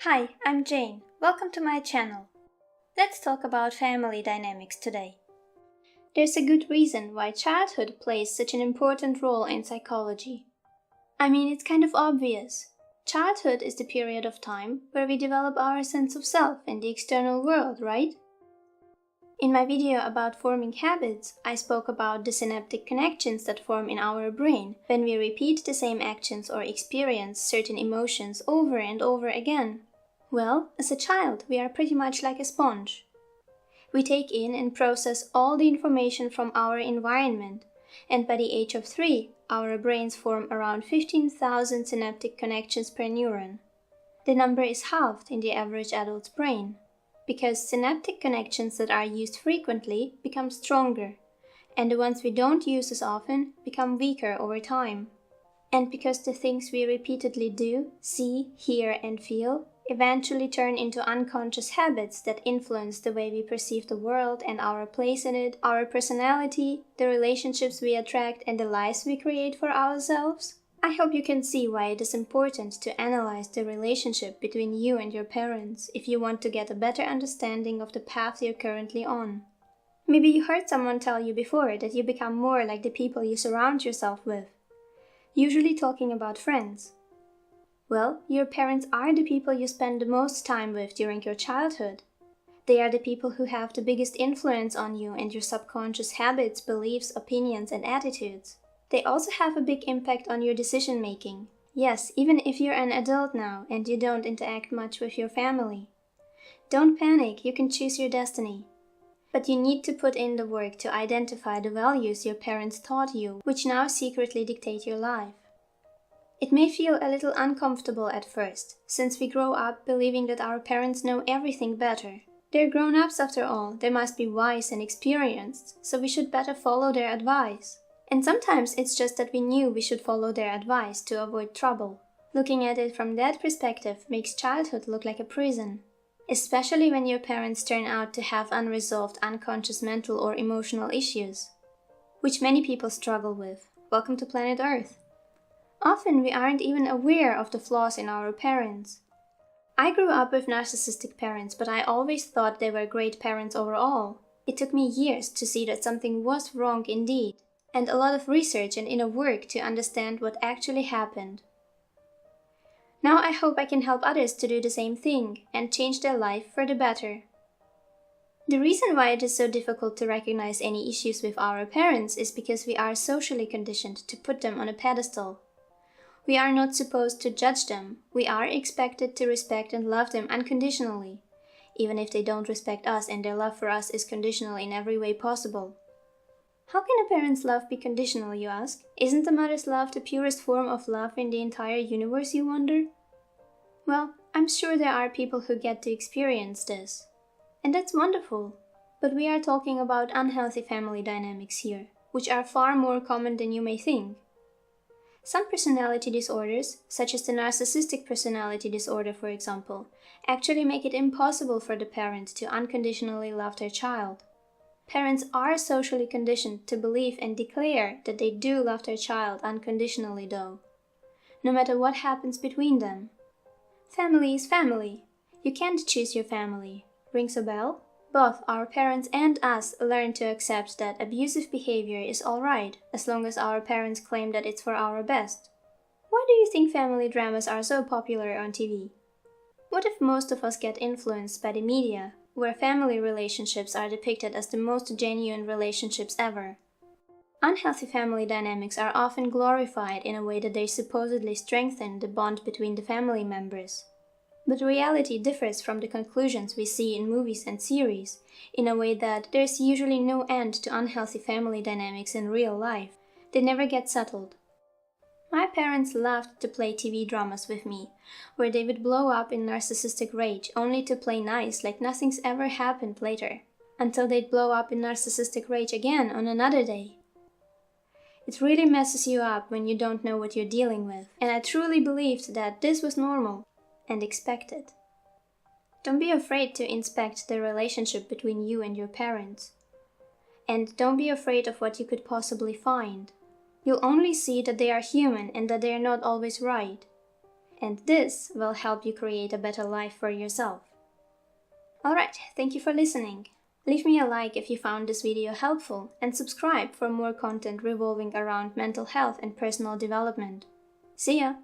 Hi, I'm Jane. Welcome to my channel. Let's talk about family dynamics today. There's a good reason why childhood plays such an important role in psychology. I mean, it's kind of obvious. Childhood is the period of time where we develop our sense of self in the external world, right? In my video about forming habits, I spoke about the synaptic connections that form in our brain when we repeat the same actions or experience certain emotions over and over again. Well, as a child, we are pretty much like a sponge. We take in and process all the information from our environment, and by the age of 3, our brains form around 15,000 synaptic connections per neuron. The number is halved in the average adult's brain, because synaptic connections that are used frequently become stronger, and the ones we don't use as often become weaker over time. And because the things we repeatedly do, see, hear, and feel eventually turn into unconscious habits that influence the way we perceive the world and our place in it, our personality, the relationships we attract, and the lives we create for ourselves. I hope you can see why it is important to analyze the relationship between you and your parents if you want to get a better understanding of the path you're currently on. Maybe you heard someone tell you before that you become more like the people you surround yourself with, usually talking about friends. Well, your parents are the people you spend the most time with during your childhood. They are the people who have the biggest influence on you and your subconscious habits, beliefs, opinions, and attitudes. They also have a big impact on your decision making. Yes, even if you're an adult now and you don't interact much with your family. Don't panic, you can choose your destiny. But you need to put in the work to identify the values your parents taught you, which now secretly dictate your life. It may feel a little uncomfortable at first, since we grow up believing that our parents know everything better. They're grown-ups after all, they must be wise and experienced, so we should better follow their advice. And sometimes it's just that we knew we should follow their advice to avoid trouble. Looking at it from that perspective makes childhood look like a prison. Especially when your parents turn out to have unresolved unconscious mental or emotional issues, which many people struggle with. Welcome to planet Earth. Often we aren't even aware of the flaws in our parents. I grew up with narcissistic parents, but I always thought they were great parents overall. It took me years to see that something was wrong indeed, and a lot of research and inner work to understand what actually happened. Now I hope I can help others to do the same thing and change their life for the better. The reason why it is so difficult to recognize any issues with our parents is because we are socially conditioned to put them on a pedestal. We are not supposed to judge them. We are expected to respect and love them unconditionally, even if they don't respect us and their love for us is conditional in every way possible. How can a parent's love be conditional, you ask? Isn't a mother's love the purest form of love in the entire universe, you wonder? Well, I'm sure there are people who get to experience this. And that's wonderful. But we are talking about unhealthy family dynamics here, which are far more common than you may think. Some personality disorders, such as the narcissistic personality disorder for example, actually make it impossible for the parent to unconditionally love their child. Parents are socially conditioned to believe and declare that they do love their child unconditionally though, no matter what happens between them. Family is family. You can't choose your family. Rings a bell? Both our parents and us learn to accept that abusive behavior is alright, as long as our parents claim that it's for our best. Why do you think family dramas are so popular on TV? What if most of us get influenced by the media, where family relationships are depicted as the most genuine relationships ever? Unhealthy family dynamics are often glorified in a way that they supposedly strengthen the bond between the family members. But reality differs from the conclusions we see in movies and series, in a way that there's usually no end to unhealthy family dynamics in real life. They never get settled. My parents loved to play TV dramas with me, where they would blow up in narcissistic rage only to play nice like nothing's ever happened later, until they'd blow up in narcissistic rage again on another day. It really messes you up when you don't know what you're dealing with, and I truly believed that this was normal and expected. Don't be afraid to inspect the relationship between you and your parents. And don't be afraid of what you could possibly find. You'll only see that they are human and that they are not always right. and this will help you create a better life for yourself. Alright, thank you for listening. Leave me a like if you found this video helpful and subscribe for more content revolving around mental health and personal development. See ya!